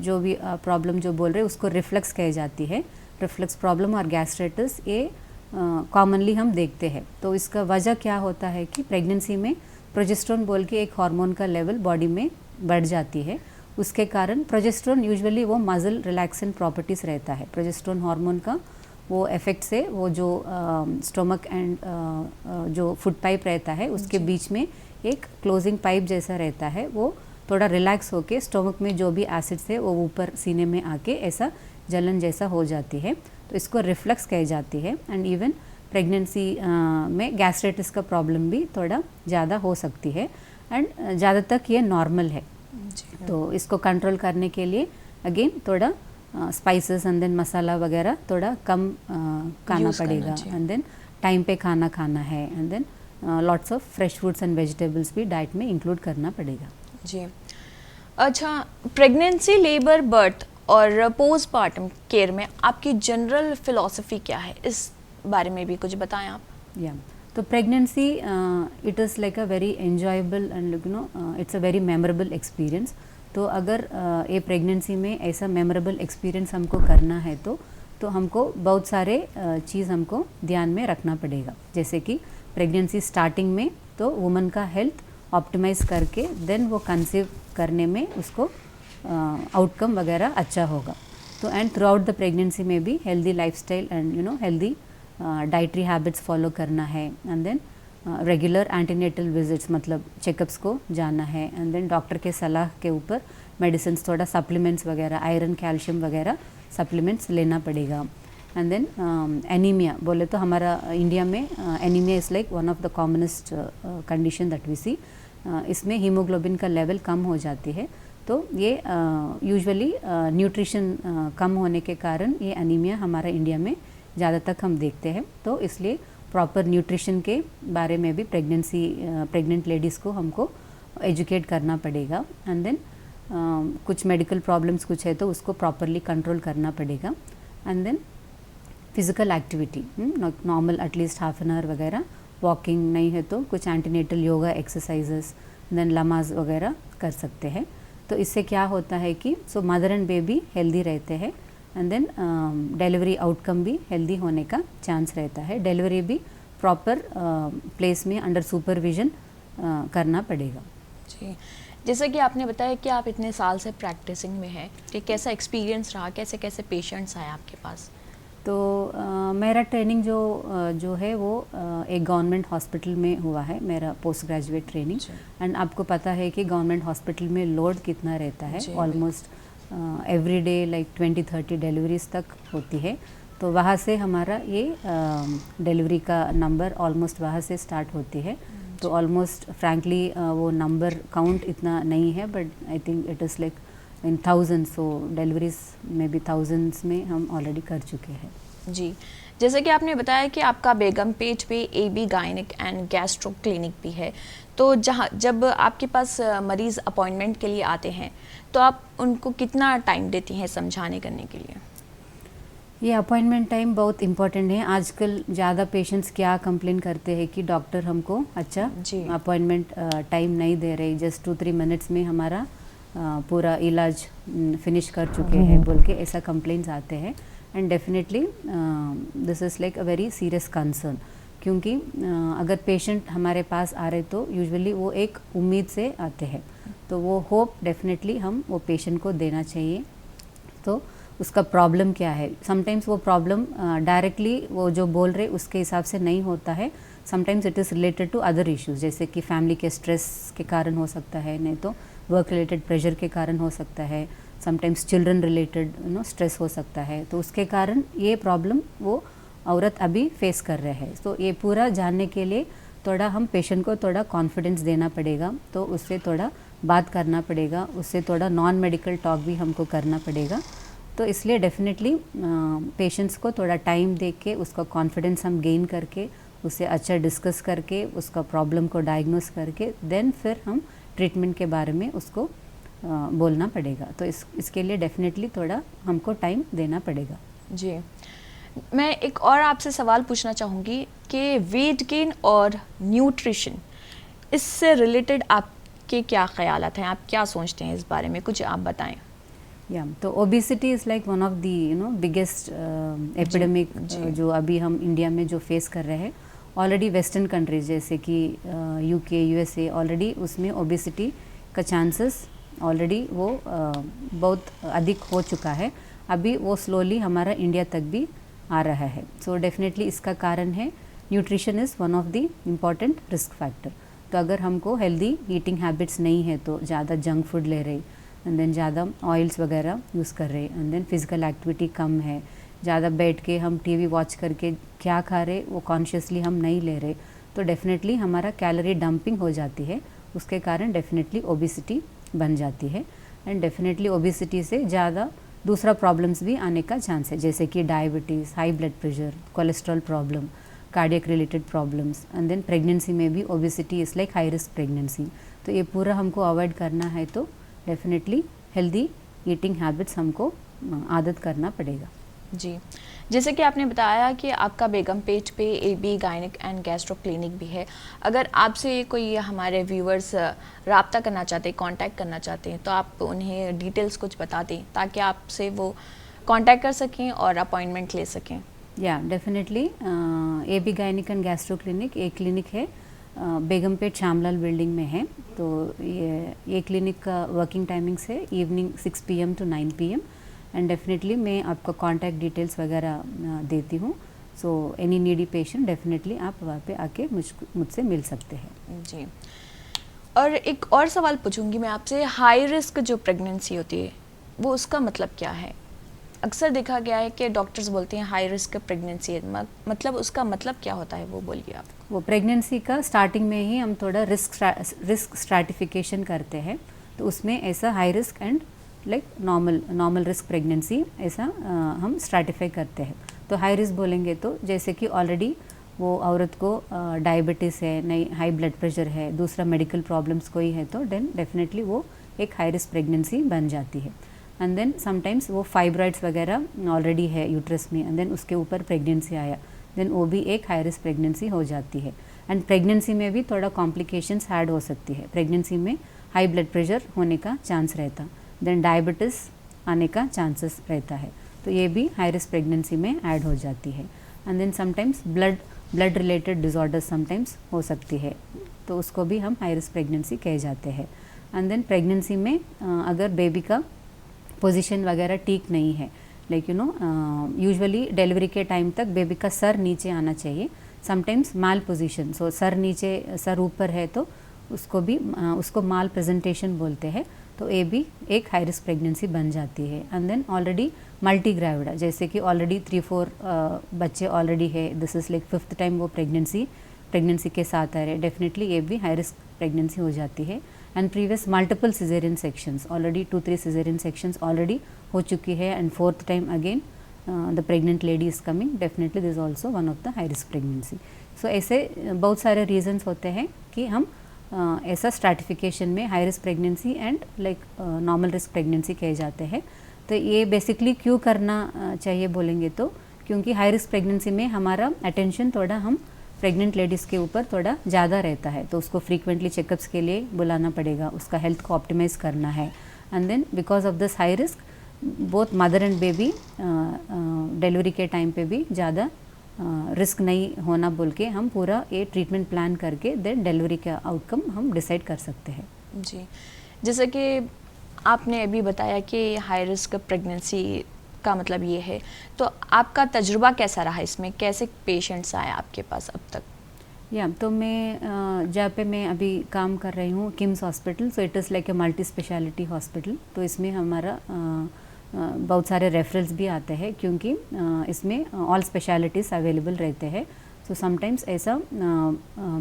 [SPEAKER 2] जो भी प्रॉब्लम जो बोल रहे हैं उसको रिफ्लक्स कही जाती है। रिफ्लक्स प्रॉब्लम और गैस्ट्राइटिस ये कॉमनली हम देखते हैं। तो इसका वजह क्या होता है कि प्रेगनेंसी में प्रोजेस्टेरोन बोल के एक हार्मोन का लेवल बॉडी में बढ़ जाती है, उसके कारण प्रोजेस्टेरोन यूजुअली वो मसल रिलैक्सेंट प्रॉपर्टीज़ रहता है। प्रोजेस्टेरोन हार्मोन का वो इफेक्ट से वो जो स्टोमक एंड जो फूड पाइप रहता है उसके बीच में एक क्लोजिंग पाइप जैसा रहता है, वो थोड़ा रिलैक्स होके स्टोमक में जो भी एसिड्स है वो ऊपर सीने में आके ऐसा जलन जैसा हो जाती है, तो इसको रिफ्लक्स कही जाती है। एंड इवन प्रेगनेंसी में गैस्ट्राइटिस का प्रॉब्लम भी थोड़ा ज़्यादा हो सकती है एंड ज़्यादा तक ये नॉर्मल है। तो इसको कंट्रोल करने के लिए अगेन थोड़ा स्पाइसेस एंड देन मसाला वगैरह थोड़ा कम खाना पड़ेगा एंड देन टाइम पे खाना खाना है and then lots of fresh fruits and vegetables भी डाइट में इंक्लूड करना पड़ेगा।
[SPEAKER 1] जी, अच्छा, प्रेगनेंसी, लेबर, बर्थ और पोस्टमार्टम केयर में आपकी जनरल फिलॉसफी क्या है, इस बारे में भी कुछ बताएं आप।
[SPEAKER 2] या तो pregnancy it is like a very enjoyable and you no it's a very memorable experience. तो अगर ये प्रेगनेंसी में ऐसा मेमोरेबल एक्सपीरियंस हमको करना है तो हमको बहुत सारे चीज़ हमको ध्यान में रखना पड़ेगा। जैसे कि प्रेगनेंसी स्टार्टिंग में तो वुमन का हेल्थ ऑप्टिमाइज़ करके देन वो कंसीव करने में उसको आउटकम वगैरह अच्छा होगा। तो and throughout the pregnancy में भी healthy lifestyle and you know healthy dietary habits follow करना है and then regular antenatal visits मतलब चेकअप्स को जाना है, एंड देन डॉक्टर के सलाह के ऊपर मेडिसिन थोड़ा सप्लीमेंट्स वगैरह आयरन कैल्शियम वगैरह सप्लीमेंट्स लेना पड़ेगा। एंड देन एनीमिया बोले तो हमारा इंडिया में anaemia is like one of the commonest condition that we see. इसमें हीमोग्लोबिन का लेवल कम हो जाती है, तो ये यूजुअली न्यूट्रिशन कम होने के कारण ये एनीमिया हमारा इंडिया में ज़्यादा तक हम देखते हैं। तो इसलिए प्रॉपर न्यूट्रिशन के बारे में भी प्रेग्नेंट लेडीज़ को हमको एजुकेट करना पड़ेगा। एंड देन कुछ मेडिकल प्रॉब्लम्स कुछ है तो उसको प्रॉपरली कंट्रोल करना पड़ेगा। And then physical activity normal at least half an hour वगैरह, वॉकिंग नहीं है तो कुछ antenatal yoga exercises, then Lamaze वगैरह कर सकते हैं। तो इससे क्या होता है कि मदर एंड बेबी हेल्दी रहते हैं, एंड देन डिलीवरी आउटकम भी हेल्दी होने का चांस रहता है। डिलीवरी भी प्रॉपर प्लेस में अंडर सुपरविजन करना पड़ेगा।
[SPEAKER 1] जी, जैसा कि आपने बताया कि आप इतने साल से प्रैक्टिसिंग में हैं, कि कैसा एक्सपीरियंस रहा, कैसे कैसे पेशेंट्स आए आपके पास?
[SPEAKER 2] तो मेरा ट्रेनिंग जो है वो एक गवर्नमेंट हॉस्पिटल में हुआ है, मेरा पोस्ट ग्रेजुएट ट्रेनिंग। एंड आपको पता है कि गवर्नमेंट हॉस्पिटल में लोड कितना रहता है, almost every day like 20-30 deliveries तक होती है। तो वहाँ से हमारा ये डिलीवरी का नंबर ऑलमोस्ट वहाँ से स्टार्ट होती है। तो ऑलमोस्ट फ्रैंकली वो नंबर काउंट इतना नहीं है, but I think it is like in thousands, so deliveries में भी थाउजेंड्स में हम ऑलरेडी कर चुके हैं।
[SPEAKER 1] जी, जैसे कि आपने बताया कि आपका बेगमपेट पे AB gynaec and gastro clinic भी है, तो जब आपके पास मरीज़ अपॉइंटमेंट के लिए आते हैं तो आप उनको कितना टाइम देती हैं समझाने करने के लिए?
[SPEAKER 2] ये अपॉइंटमेंट टाइम बहुत इम्पोर्टेंट है। आजकल ज़्यादा पेशेंट्स क्या कंप्लेन करते हैं कि डॉक्टर हमको अच्छा अपॉइंटमेंट टाइम नहीं दे रहे, जस्ट 2-3 मिनट्स में हमारा पूरा इलाज फिनिश कर चुके हैं बोल के ऐसा कंप्लेंट्स आते हैं। And definitely this is like a very serious concern, क्योंकि अगर पेशेंट हमारे पास आ रहे तो यूजुअली वो एक उम्मीद से आते हैं, तो वो होप डेफिनेटली हम वो पेशेंट को देना चाहिए। तो उसका प्रॉब्लम क्या है, समटाइम्स वो प्रॉब्लम डायरेक्टली वो जो बोल रहे उसके हिसाब से नहीं होता है। Sometimes it is related to other issues, जैसे कि फैमिली के स्ट्रेस के कारण हो सकता है, नहीं तो वर्क रिलेटेड प्रेशर के कारण हो सकता है, समटाइम्स चिल्ड्रन रिलेटेड स्ट्रेस हो सकता है। तो उसके कारण ये प्रॉब्लम वो औरत अभी फेस कर रहे हैं। तो ये पूरा जानने के लिए थोड़ा हम पेशेंट को थोड़ा कॉन्फिडेंस देना पड़ेगा, तो उससे थोड़ा बात करना पड़ेगा, उससे थोड़ा नॉन मेडिकल टॉक भी हमको करना पड़ेगा। तो इसलिए डेफिनेटली पेशेंट्स को थोड़ा टाइम दे के उसका कॉन्फिडेंस हम गेन करके उससे अच्छा डिस्कस करके उसका प्रॉब्लम को डायग्नोस करके देन फिर हम ट्रीटमेंट के बारे में उसको बोलना पड़ेगा। तो इसके लिए डेफिनेटली थोड़ा हमको टाइम देना पड़ेगा।
[SPEAKER 1] जी, मैं एक और आपसे सवाल पूछना चाहूँगी कि वेट गेन और न्यूट्रिशन, इससे रिलेटेड आपके क्या ख्यालात हैं, आप क्या सोचते हैं इस बारे में, कुछ आप बताएं।
[SPEAKER 2] तो obesity is like one of the biggest epidemic जो अभी हम इंडिया में जो फेस कर रहे हैं। ऑलरेडी वेस्टर्न कंट्रीज जैसे कि UK, USA ऑलरेडी उसमें ओबेसिटी का चांसेस ऑलरेडी वो बहुत अधिक हो चुका है। अभी वो स्लोली हमारा इंडिया तक भी आ रहा है। सो डेफिनेटली इसका कारण है nutrition is one of the important risk factor. तो अगर हमको हेल्दी ईटिंग हैबिट्स नहीं है तो ज़्यादा जंक फूड ले रहे, एंड देन ज़्यादा ऑयल्स वगैरह यूज़ कर रहे, एंड देन फिज़िकल एक्टिविटी कम है, ज़्यादा बैठ के हम TV वॉच करके क्या खा रहे वो कॉन्शियसली हम नहीं ले रहे, तो डेफिनेटली हमारा कैलोरी डंपिंग हो जाती है। उसके कारण डेफिनेटली ओबेसिटी बन जाती है। एंड डेफिनेटली ओबेसिटी से ज़्यादा दूसरा प्रॉब्लम्स भी आने का चांस है, जैसे कि diabetes, high blood pressure, cholesterol problem, cardiac related problems, and then pregnancy में भी obesity is like high risk pregnancy. तो ये पूरा हमको अवॉइड करना है, तो डेफिनेटली हेल्दी ईटिंग हैबिट्स हमको आदत करना पड़ेगा।
[SPEAKER 1] जी, जैसे कि आपने बताया कि आपका बेगमपेट पे AB gynaec and gastro clinic भी है। अगर आपसे कोई हमारे व्यूअर्स रब्ता करना चाहते हैं, कांटेक्ट करना चाहते हैं, तो आप उन्हें डिटेल्स कुछ बता दें ताकि आपसे वो कांटेक्ट कर सकें और अपॉइंटमेंट ले सकें।
[SPEAKER 2] या definitely AB gynaec and gastro clinic एक क्लिनिक है, बेगमपेट श्यामलाल बिल्डिंग में है। तो ये क्लिनिक का वर्किंग टाइमिंग्स है evening 6 PM to 9 PM। And definitely मैं आपका कांटेक्ट डिटेल्स वगैरह देती हूँ। So any needy patient definitely आप वहाँ पे आके मुझसे मिल सकते हैं।
[SPEAKER 1] जी, और एक और सवाल पूछूंगी मैं आपसे, हाई रिस्क जो प्रेगनेंसी होती है वो उसका मतलब क्या है? अक्सर देखा गया है कि डॉक्टर्स बोलते हैं हाई रिस्क प्रेगनेंसी है, मतलब उसका मतलब क्या होता है वो बोलिए आप।
[SPEAKER 2] वो प्रेगनेंसी का स्टार्टिंग में ही हम थोड़ा रिस्क स्ट्रैटिफिकेशन करते हैं, तो उसमें ऐसा high risk and like normal risk pregnancy ऐसा हम स्ट्रैटिफाई करते हैं। तो हाई रिस्क बोलेंगे तो जैसे कि ऑलरेडी वो औरत को डायबिटीज़ है, नहीं हाई ब्लड प्रेशर है, दूसरा मेडिकल प्रॉब्लम्स कोई है, तो देन डेफिनेटली वो एक हाई रिस्क प्रेगनेंसी बन जाती है। एंड देन समटाइम्स वो फाइब्रॉइड्स वगैरह ऑलरेडी है यूट्रस में एंड देन उसके ऊपर प्रेगनेंसी आया, देन वो भी एक हाई रिस्क प्रेगनेंसी हो जाती है। एंड प्रेगनेंसी में भी थोड़ा कॉम्प्लिकेशंस ऐड हो सकती है। प्रेगनेंसी में हाई ब्लड प्रेशर होने का चांस रहता, देन डायबिटीज़ आने का चांसेस रहता है, तो ये भी हाई रिस्क प्रेगनेंसी में ऐड हो जाती है। And then sometimes blood related disorders sometimes हो सकती है, तो उसको भी हम हाई रिस्क प्रेगनेंसी कह जाते हैं। एंड देन प्रेगनेंसी में अगर बेबी का पोजीशन वगैरह ठीक नहीं है, like you know usually delivery के टाइम तक बेबी का सर नीचे आना चाहिए, समटाइम्स माल पोजीशन, सो सर नीचे सर ऊपर है तो उसको माल प्रेजेंटेशन बोलते हैं, तो ये भी एक हाई रिस्क प्रेगनेंसी बन जाती है। And then already multi gravida, जैसे कि ऑलरेडी 3-4 बच्चे ऑलरेडी है, this is like 5th time वो प्रेगनेंसी के साथ आ रहे, डेफिनेटली ये भी हाई रिस्क प्रेगनेंसी हो जाती है। And previous multiple caesarean sections, already 2-3 caesarean sections already हो चुकी है, and 4th time again the pregnant lady is coming, definitely this also one of the high risk pregnancy. So ऐसे बहुत सारे regions होते हैं कि हम ऐसा स्ट्रैटिफिकेशन में high risk pregnancy and like normal risk pregnancy कहे जाते हैं। तो ये बेसिकली क्यों करना चाहिए बोलेंगे तो क्योंकि हाई रिस्क प्रेगनेंसी में हमारा अटेंशन थोड़ा हम प्रेग्नेंट लेडीज़ के ऊपर थोड़ा ज़्यादा रहता है, तो उसको फ्रीक्वेंटली चेकअप्स के लिए बुलाना पड़ेगा, उसका हेल्थ को ऑप्टिमाइज़ करना है। And then because of this high risk both mother and baby delivery के टाइम पे भी ज़्यादा रिस्क नहीं होना बोल के हम पूरा ये ट्रीटमेंट प्लान करके देन डिलीवरी का आउटकम हम डिसाइड कर सकते हैं।
[SPEAKER 1] जी, जैसे कि आपने अभी बताया कि हाई रिस्क प्रेगनेंसी का मतलब ये है, तो आपका तजुर्बा कैसा रहा इसमें, कैसे पेशेंट्स आए आपके पास अब तक?
[SPEAKER 2] तो मैं जहाँ पे मैं अभी काम कर रही हूँ KIMS hospital, so it is like a multi speciality hospital, तो इसमें हमारा बहुत सारे रेफरल्स भी आते हैं क्योंकि इसमें ऑल स्पेशलिटीज़ अवेलेबल रहते हैं। सो समटाइम्स ऐसा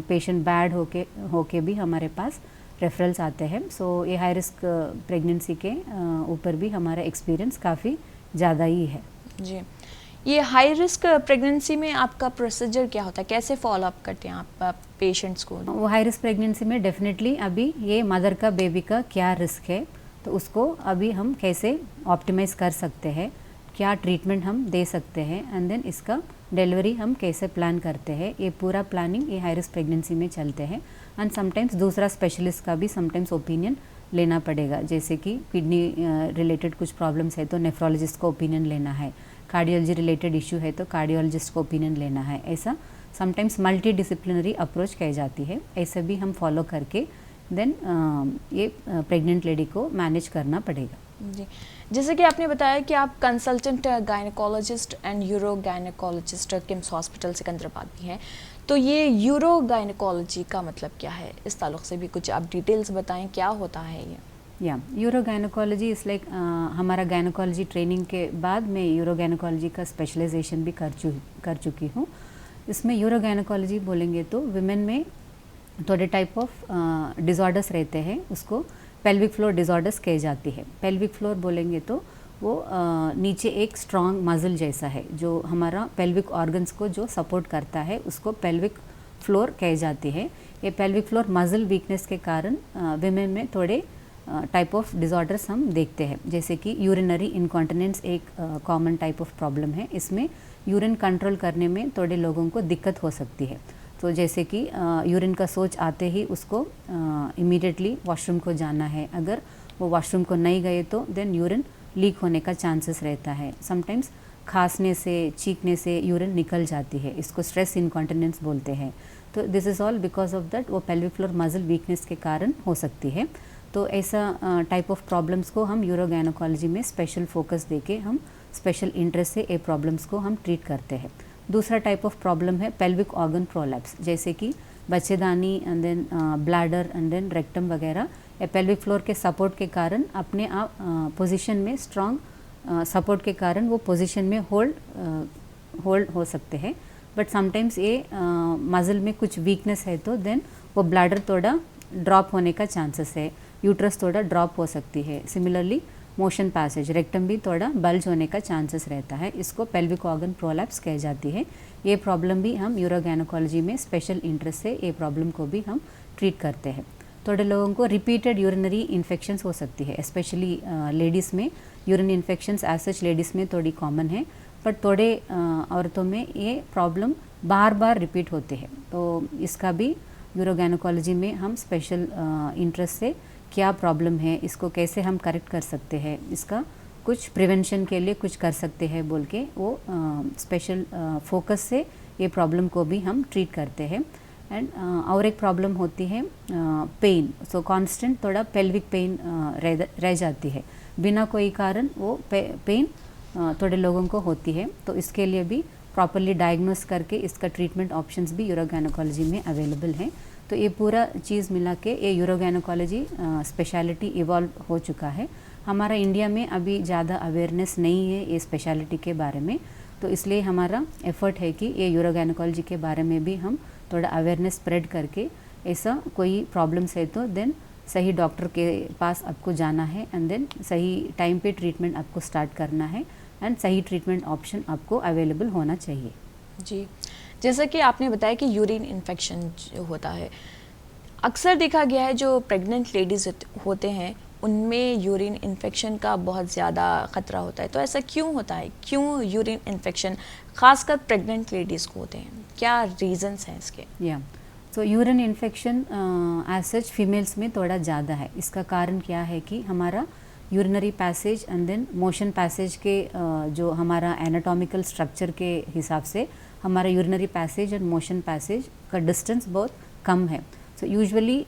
[SPEAKER 2] पेशेंट बैड होके भी हमारे पास रेफरल्स आते हैं। सो ये हाई रिस्क प्रेगनेंसी के ऊपर भी हमारा एक्सपीरियंस काफ़ी ज़्यादा ही है।
[SPEAKER 1] जी, ये हाई रिस्क प्रेगनेंसी में आपका प्रोसीजर क्या होता है, कैसे फॉलो अप करते हैं आप पेशेंट्स को?
[SPEAKER 2] वो हाई रिस्क प्रेगनेंसी में डेफिनेटली अभी ये मदर का बेबी का क्या रिस्क है, तो उसको अभी हम कैसे ऑप्टिमाइज़ कर सकते हैं, क्या ट्रीटमेंट हम दे सकते हैं, एंड देन इसका डिलीवरी हम कैसे प्लान करते हैं, ये पूरा प्लानिंग ये हाई रिस्क प्रेगनेंसी में चलते हैं। एंड समटाइम्स दूसरा स्पेशलिस्ट का भी समटाइम्स ओपिनियन लेना पड़ेगा, जैसे कि किडनी रिलेटेड कुछ प्रॉब्लम्स है तो नेफ्रोलॉजिस्ट को ओपिनियन लेना है, कार्डियोलॉजी रिलेटेड इशू है तो कार्डियोलॉजिस्ट को ओपिनियन लेना है, ऐसा समटाइम्स मल्टी डिसिप्लिनरी अप्रोच कही जाती है। ऐसे भी हम फॉलो करके देन ये प्रेग्नेंट लेडी को मैनेज करना पड़ेगा।
[SPEAKER 1] जी, जैसे कि आपने बताया कि आप consultant gynaecologist and euro gynaecologist KIMS hospital Secunderabad भी हैं, तो ये यूरो गायनेकोलॉजी का मतलब क्या है, इस ताल्लुक से भी कुछ आप डिटेल्स बताएं, क्या होता है ये?
[SPEAKER 2] यूरो गायनेकोलॉजी इस लाइक हमारा गायनेकोलॉजी ट्रेनिंग के बाद मैं यूरो गायनेकोलॉजी का स्पेशलाइजेशन भी कर चुकी हूँ। इसमें यूरो गायनेकोलॉजी बोलेंगे तो विमेन में थोड़े टाइप ऑफ डिसऑर्डर्स रहते हैं, उसको पेल्विक फ्लोर डिसऑर्डर्स कहे जाती है। पेल्विक फ्लोर बोलेंगे तो वो नीचे एक स्ट्रॉन्ग मसल जैसा है जो हमारा पेल्विक ऑर्गन्स को जो सपोर्ट करता है, उसको पेल्विक फ्लोर कहे जाती है। ये पेल्विक फ्लोर मसल वीकनेस के कारण विमेन में थोड़े टाइप ऑफ डिसऑर्डर्स हम देखते हैं, जैसे कि यूरिनरी इनकॉन्टिनेंस एक कॉमन टाइप ऑफ प्रॉब्लम है। इसमें यूरिन कंट्रोल करने में थोड़े लोगों को दिक्कत हो सकती है, तो जैसे कि यूरिन का सोच आते ही उसको इमीडिएटली वॉशरूम को जाना है, अगर वो वॉशरूम को नहीं गए तो देन यूरिन लीक होने का चांसेस रहता है। समटाइम्स खांसने से चीखने से यूरिन निकल जाती है, इसको स्ट्रेस इनकॉन्टिनेंस बोलते हैं। तो this is all because of that वो पेल्विक फ्लोर मसल वीकनेस के कारण हो सकती है। तो ऐसा टाइप ऑफ प्रॉब्लम्स को हम यूरो गायनेकोलॉजी में स्पेशल फोकस देके हम स्पेशल इंटरेस्ट से ये प्रॉब्लम्स को हम ट्रीट करते हैं। दूसरा टाइप ऑफ प्रॉब्लम है पेल्विक ऑर्गन प्रोलैप्स, जैसे कि बच्चेदानी and then bladder and then rectum वगैरह पेल्विक फ्लोर के सपोर्ट के कारण अपने आप पोजीशन में स्ट्रॉन्ग सपोर्ट के कारण वो पोजीशन में होल्ड हो सकते हैं। बट समटाइम्स ये मसल में कुछ वीकनेस है तो देन वो ब्लैडर थोड़ा ड्रॉप होने का चांसेस है, यूट्रस थोड़ा ड्रॉप हो सकती है। सिमिलरली मोशन पैसेज रेक्टम भी थोड़ा बल्ज होने का चांसेस रहता है, इसको पेल्विक ऑर्गन प्रोलैप्स कह जाती है। ये प्रॉब्लम भी हम यूरोगायनोकोलॉजी में स्पेशल इंटरेस्ट से ये प्रॉब्लम को भी हम ट्रीट करते हैं। थोड़े लोगों को रिपीटेड यूरिनरी इन्फेक्शंस हो सकती है, स्पेशली लेडीज़ में urine infections as such ladies में थोड़ी कॉमन है, बट थोड़े औरतों में ये प्रॉब्लम बार बार रिपीट होते हैं। तो इसका भी यूरोगायनोकोलॉजी में हम स्पेशल इंटरेस्ट से क्या प्रॉब्लम है, इसको कैसे हम करेक्ट कर सकते हैं, इसका कुछ प्रिवेंशन के लिए कुछ कर सकते हैं बोल के वो स्पेशल फोकस से ये प्रॉब्लम को भी हम ट्रीट करते हैं। एंड और एक प्रॉब्लम होती है पेन, सो कांस्टेंट थोड़ा पेल्विक पेन रह जाती है, बिना कोई कारण वो पेन थोड़े लोगों को होती है। तो इसके लिए भी प्रॉपरली डायग्नोस करके इसका ट्रीटमेंट ऑप्शंस भी यूरोगायनोकोलॉजी में अवेलेबल हैं। तो ये पूरा चीज़ मिला के ये यूरोगायनोकोलॉजी स्पेशलिटी इवॉल्व हो चुका है। हमारा इंडिया में अभी ज़्यादा अवेयरनेस नहीं है ये स्पेशलिटी के बारे में, तो इसलिए हमारा एफर्ट है कि ये यूरोगायनोकोलॉजी के बारे में भी हम थोड़ा अवेयरनेस स्प्रेड करके ऐसा कोई प्रॉब्लम्स है तो देन सही डॉक्टर के पास आपको जाना है एंड देन सही टाइम पे ट्रीटमेंट आपको स्टार्ट करना है एंड सही ट्रीटमेंट ऑप्शन आपको अवेलेबल होना चाहिए।
[SPEAKER 1] जी, जैसा कि आपने बताया कि यूरिन इन्फेक्शन जो होता है, अक्सर देखा गया है जो प्रेग्नेंट लेडीज़ होते हैं उनमें यूरिन इन्फेक्शन का बहुत ज़्यादा ख़तरा होता है। तो ऐसा क्यों होता है, क्यों यूरिन इन्फेक्शन ख़ासकर प्रेग्नेंट लेडीज़ को होते हैं, क्या रीजंस हैं इसके?
[SPEAKER 2] So urine infection as such females में थोड़ा ज़्यादा है। इसका कारण क्या है कि हमारा urinary passage and then motion passage के जो हमारा एनाटॉमिकल स्ट्रक्चर के हिसाब से हमारा urinary passage and motion passage का डिस्टेंस बहुत कम है। सो यूजुअली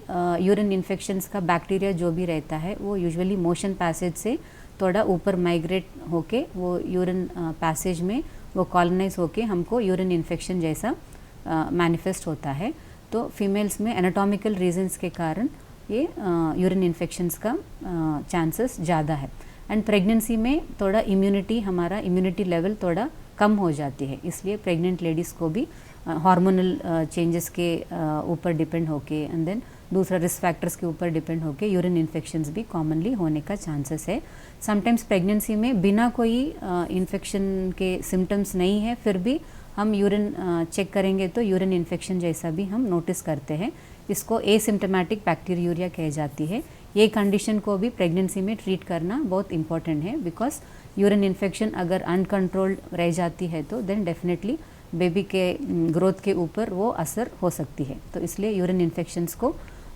[SPEAKER 2] यूरिन इन्फेक्शंस का बैक्टीरिया जो भी रहता है वो यूजुअली मोशन पैसेज से थोड़ा ऊपर माइग्रेट होके वो यूरिन पैसेज में वो कॉलोनाइज होके हमको यूरिन इन्फेक्शन जैसा मैनिफेस्ट होता है। तो फीमेल्स में एनाटॉमिकल रीजंस के कारण ये यूरिन इन्फेक्शंस का चांसेस ज़्यादा है। एंड प्रेगनेंसी में थोड़ा हमारा इम्यूनिटी लेवल थोड़ा कम हो जाती है, इसलिए प्रेग्नेंट लेडीज़ को भी हार्मोनल चेंजेस के ऊपर डिपेंड होके एंड देन दूसरा रिस्क फैक्टर्स के ऊपर डिपेंड होके यूरिन इन्फेक्शंस भी कॉमनली होने का चांसेस है। समटाइम्स प्रेगनेंसी में बिना कोई इन्फेक्शन के सिम्टम्स नहीं है फिर भी हम यूरिन चेक करेंगे तो यूरिन इन्फेक्शन जैसा भी हम नोटिस करते हैं। इसको एसिम्टोमेटिक बैक्टीरियूरिया कह जाती है। ये कंडीशन को भी प्रेगनेंसी में ट्रीट करना बहुत इंपॉर्टेंट है, बिकॉज यूरिन इन्फेक्शन अगर अनकंट्रोल्ड रह जाती है तो देन डेफिनेटली बेबी के ग्रोथ के ऊपर वो असर हो सकती है। तो इसलिए यूरिन इन्फेक्शंस को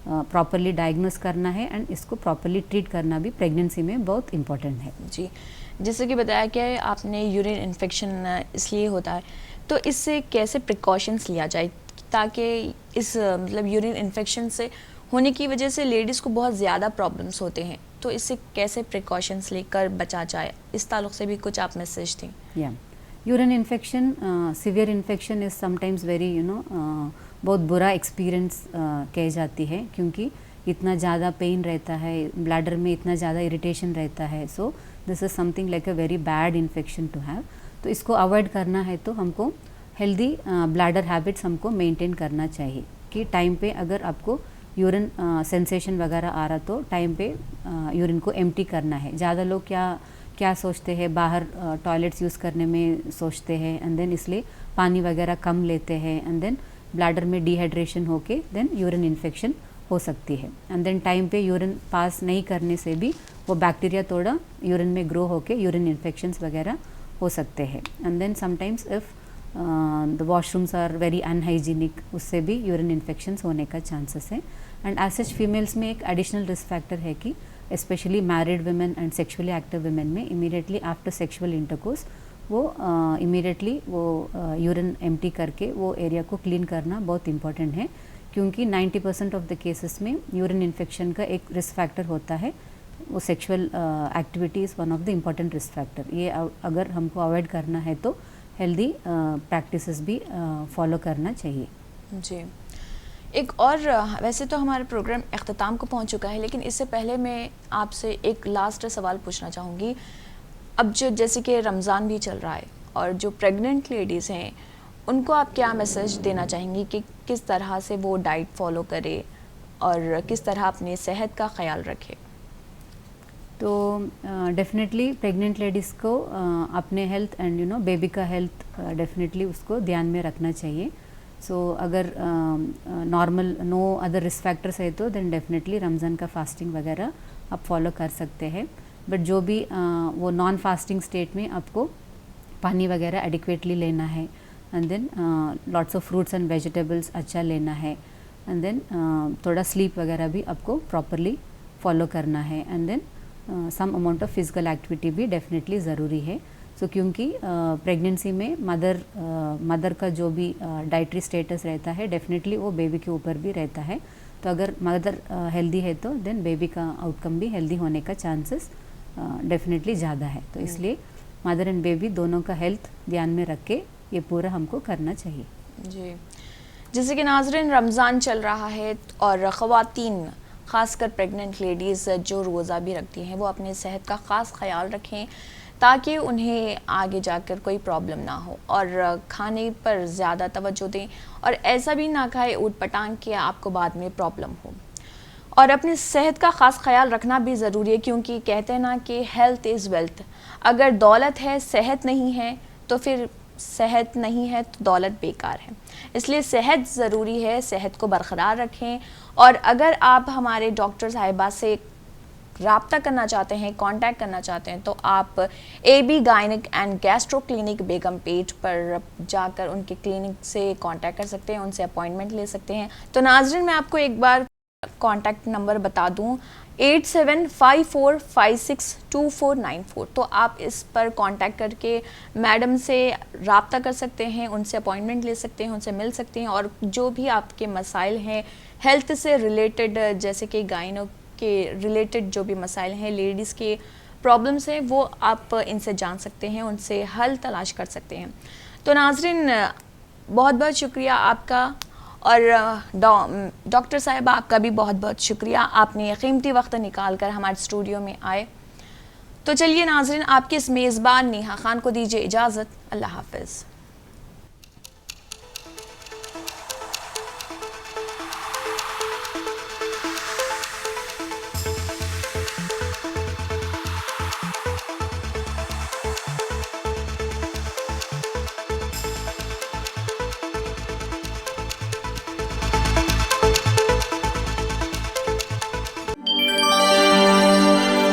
[SPEAKER 2] प्रॉपरली डायग्नोस करना है एंड इसको प्रॉपरली ट्रीट करना भी प्रेगनेंसी में बहुत इंपॉर्टेंट है।
[SPEAKER 1] जी, जैसे कि बताया कि आपने यूरिन इन्फेक्शन इसलिए होता है, तो इससे कैसे प्रिकॉशंस लिया जाए ताकि इस मतलब यूरिन इन्फेक्शन से होने की वजह से लेडीज़ को बहुत ज़्यादा प्रॉब्लम्स होते हैं, तो इससे कैसे प्रिकॉशंस लेकर बचा जाए, इस ताल्लुक से भी कुछ आप मैसेज दें।
[SPEAKER 2] Urine infection severe infection is sometimes very बहुत बुरा एक्सपीरियंस कह जाती है, क्योंकि इतना ज़्यादा पेन रहता है, ब्लैडर में इतना ज़्यादा इरिटेशन रहता है। So this is something like a very bad infection to have. तो इसको अवॉइड करना है तो हमको हेल्दी ब्लैडर हैबिट्स हमको मेंटेन करना चाहिए कि टाइम पे अगर आपको यूरिन सेंसेशन वगैरह आ रहा तो टाइम पे यूरिन को एम्प्टी करना है। ज़्यादा लोग क्या सोचते हैं, बाहर टॉयलेट्स यूज़ करने में सोचते हैं एंड देन इसलिए पानी वगैरह कम लेते हैं एंड देन ब्लैडर में डिहाइड्रेशन होके देन यूरिन इन्फेक्शन हो सकती है। एंड देन टाइम पे यूरिन पास नहीं करने से भी वो बैक्टीरिया थोड़ा यूरिन में ग्रो होके यूरिन इन्फेक्शंस वगैरह हो सकते हैं। And then sometimes if the washrooms are very unhygienic, उससे भी यूरिन इन्फेक्शंस होने का चांसेस है। एंड एज सच फीमेल्स में एक एडिशनल रिस्क फैक्टर है कि specially married women and sexually active women में इमीडिएटली आफ्टर सेक्सुअल इंटरकोर्स वो इमीडिएटली वो यूरिन एम्प्टी करके वो एरिया को क्लीन करना बहुत इंपॉर्टेंट है, क्योंकि 90% ऑफ द केसेस में यूरिन इन्फेक्शन का एक रिस्क फैक्टर होता है, वो sexual activity is one of the important risk factor. ये अगर हमको अवॉइड करना है तो हेल्दी प्रैक्टिसेस भी फॉलो करना चाहिए।
[SPEAKER 1] जी, एक और वैसे तो हमारा प्रोग्राम अख्ताम को पहुंच चुका है, लेकिन इससे पहले मैं आपसे एक लास्ट सवाल पूछना चाहूँगी। अब जो जैसे कि रमज़ान भी चल रहा है और जो प्रेग्नेंट लेडीज़ हैं उनको आप क्या मैसेज देना चाहेंगी कि किस तरह से वो डाइट फॉलो करे और किस तरह अपनी सेहत का ख्याल रखे?
[SPEAKER 2] तो डेफिनेटली प्रेग्नेंट लेडीज़ को अपने हेल्थ एंड बेबी का हेल्थ डेफिनेटली उसको ध्यान में रखना चाहिए। सो अगर normal no other risk factors है तो देन डेफिनेटली रमज़ान का फास्टिंग वगैरह आप फॉलो कर सकते हैं। बट जो भी वो नॉन फास्टिंग स्टेट में आपको पानी वगैरह एडिक्वेटली लेना है, and then lots of fruits and vegetables अच्छा लेना है, एंड देन थोड़ा स्लीप वगैरह भी आपको प्रॉपरली फॉलो करना है, and then some amount of physical activity भी डेफिनेटली ज़रूरी है। सो क्योंकि प्रेगनेंसी में मदर का जो भी डाइटरी स्टेटस रहता है डेफिनेटली वो बेबी के ऊपर भी रहता है। तो अगर मदर हेल्दी है तो देन बेबी का आउटकम भी हेल्दी होने का चांसेस डेफिनेटली ज़्यादा है। तो इसलिए मदर एंड बेबी दोनों का हेल्थ ध्यान में रख के ये पूरा हमको करना चाहिए।
[SPEAKER 1] जी, जैसे कि नाज़रीन रमज़ान चल रहा है और ख़वातीन ख़ासकर प्रेग्नेंट लेडीज़ जो रोज़ा भी रखती हैं वो अपने सेहत का ख़ास ख्याल रखें ताकि उन्हें आगे जाकर कोई प्रॉब्लम ना हो, और खाने पर ज़्यादा तवज्जो दें और ऐसा भी ना खाएं ऊट पटांग कि आपको बाद में प्रॉब्लम हो। और अपनी सेहत का ख़ास ख्याल रखना भी ज़रूरी है, क्योंकि कहते हैं ना कि हेल्थ इज़ वेल्थ। अगर दौलत है सेहत नहीं है तो फिर सेहत नहीं है तो दौलत बेकार है। इसलिए सेहत ज़रूरी है, सेहत को बरकरार रखें। और अगर आप हमारे डॉक्टर साहिबा से राब्ता करना चाहते हैं, कांटेक्ट करना चाहते हैं, तो आप AB gynaec and gastro clinic Begumpet पर जाकर उनके क्लिनिक से कांटेक्ट कर सकते हैं, उनसे अपॉइंटमेंट ले सकते हैं। तो नाज़रीन मैं आपको एक बार कांटेक्ट नंबर बता दूं 8754562494। तो आप इस पर कांटेक्ट करके मैडम से राब्ता कर सकते हैं, उनसे अपॉइंटमेंट ले सकते हैं, उनसे मिल सकते हैं और जो भी आपके मसाइल हैं हेल्थ से रिलेटेड, जैसे कि गायनो के रिलेटेड जो भी मसाइल हैं, लेडीज़ के प्रॉब्लम्स हैं, वो आप इनसे जान सकते हैं, उनसे हल तलाश कर सकते हैं। तो नाज़रीन बहुत बहुत शुक्रिया आपका, और डॉक्टर साहिबा आपका भी बहुत बहुत शुक्रिया, आपने कीमती वक्त निकाल कर हमारे स्टूडियो में आए। तो चलिए नाज़रीन आपके इस मेज़बान नेहा खान को दीजिए इजाज़त। अल्लाह हाफ़िज़।